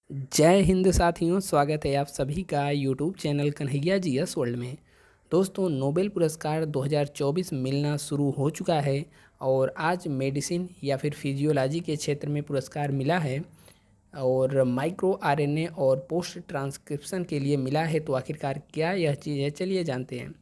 जय हिंद साथियों, स्वागत है आप सभी का YouTube channel Kanhaiya GS world में। दोस्तों, नोबेल पुरस्कार 2024 मिलना शुरू हो चुका है और आज मेडिसिन या फिर फिजियोलॉजी के क्षेत्र में पुरस्कार मिला है और माइक्रो आरएनए और पोस्ट ट्रांसक्रिप्शन के लिए मिला है। तो आखिरकार क्या यह चीज़ है, चलिए जानते हैं।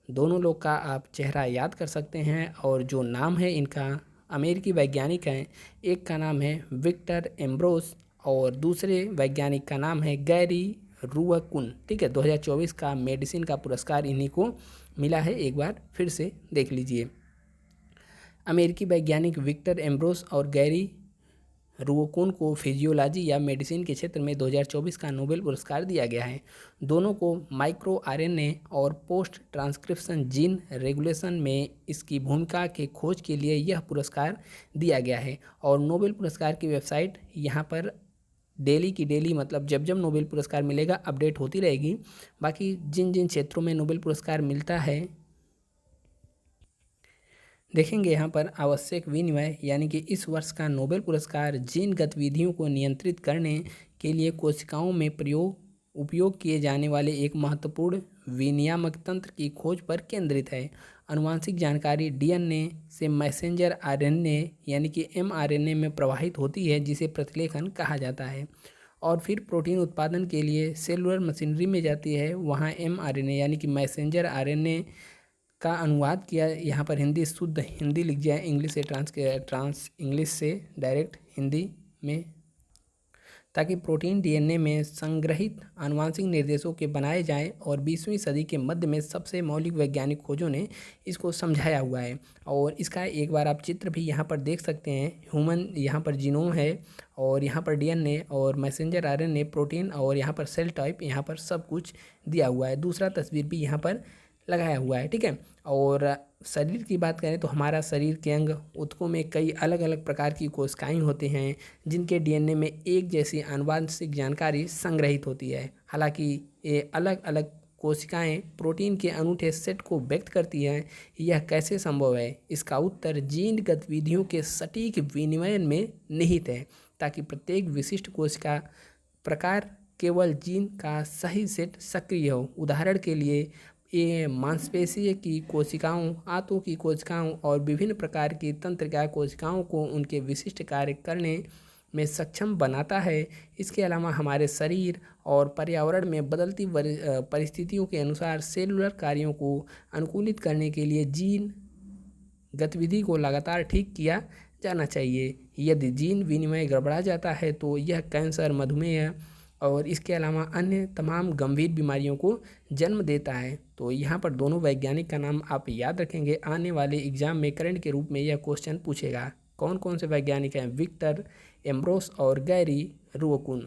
दोनों लोग का आप चेहरा याद कर सकते हैं और जो नाम है इनका, अमेरिकी वैज्ञानिक हैं। एक का नाम है विक्टर एम्ब्रोस और दूसरे वैज्ञानिक का नाम है गैरी रुअकुन। ठीक है, 2024 का मेडिसिन का पुरस्कार इन्हीं को मिला है। एक बार फिर से देख लीजिए। अमेरिकी वैज्ञानिक विक्टर एम्ब्रोस और गैरी रुओकुन को फिजियोलॉजी या मेडिसिन के क्षेत्र में 2024 का नोबेल पुरस्कार दिया गया है। दोनों को माइक्रो आरएनए और पोस्ट ट्रांसक्रिप्शन जीन रेगुलेशन में इसकी भूमिका के खोज के लिए यह पुरस्कार दिया गया है। और नोबेल पुरस्कार की वेबसाइट यहाँ पर डेली की डेली, मतलब जब जब नोबेल पुरस्कार मिलेगा अपडेट होती रहेगी। बाकी जिन जिन क्षेत्रों में नोबेल पुरस्कार मिलता है देखेंगे यहाँ पर। आवश्यक विनिमय यानी कि इस वर्ष का नोबेल पुरस्कार जीन गतिविधियों को नियंत्रित करने के लिए कोशिकाओं में उपयोग किए जाने वाले एक महत्वपूर्ण विनियामक तंत्र की खोज पर केंद्रित है। आनुवंशिक जानकारी डीएनए से मैसेंजर आरएनए यानी कि एमआरएनए में प्रवाहित होती है, जिसे प्रतिलेखन कहा जाता है, और फिर प्रोटीन उत्पादन के लिए सेलुलर मशीनरी में जाती है। वहाँ एमआरएनए यानी कि मैसेंजर आरएनए का अनुवाद किया, यहाँ पर हिंदी शुद्ध हिंदी लिख जाए, इंग्लिश से इंग्लिश से डायरेक्ट हिंदी में, ताकि प्रोटीन डीएनए में संग्रहित आनुवंशिक निर्देशों के बनाए जाएं। और 20वीं सदी के मध्य में सबसे मौलिक वैज्ञानिक खोजों ने इसको समझाया हुआ है। और इसका एक बार आप चित्र भी यहाँ पर देख सकते हैं। ह्यूमन यहाँ पर जीनोम है और यहाँ पर डीएनए और मैसेंजर आरएनए प्रोटीन और यहाँ पर सेल टाइप, यहाँ पर सब कुछ दिया हुआ है। दूसरा तस्वीर भी यहाँ पर लगाया हुआ है। ठीक है, और शरीर की बात करें तो हमारा शरीर के अंग ऊतकों में कई अलग अलग प्रकार की कोशिकाएं होती हैं, जिनके डीएनए में एक जैसी आनुवंशिक जानकारी संग्रहित होती है। हालांकि ये अलग अलग कोशिकाएं प्रोटीन के अनूठे सेट को व्यक्त करती हैं। यह कैसे संभव है? इसका उत्तर जीन गतिविधियों के सटीक विनिमय में निहित है, ताकि प्रत्येक विशिष्ट कोशिका प्रकार केवल जीन का सही सेट सक्रिय हो। उदाहरण के लिए, ये मांसपेशीय की कोशिकाओं, आंतों की कोशिकाओं और विभिन्न प्रकार की तंत्रिका कोशिकाओं को उनके विशिष्ट कार्य करने में सक्षम बनाता है। इसके अलावा हमारे शरीर और पर्यावरण में बदलती परिस्थितियों के अनुसार सेलुलर कार्यों को अनुकूलित करने के लिए जीन गतिविधि को लगातार ठीक किया जाना चाहिए। यदि जीन विनिमय गड़बड़ा जाता है तो यह कैंसर, मधुमेह और इसके अलावा अन्य तमाम गंभीर बीमारियों को जन्म देता है। तो यहाँ पर दोनों वैज्ञानिक का नाम आप याद रखेंगे। आने वाले एग्जाम में करंट के रूप में यह क्वेश्चन पूछेगा। कौन कौन से वैज्ञानिक हैं? विक्टर एम्ब्रोस और गैरी रुओकुन।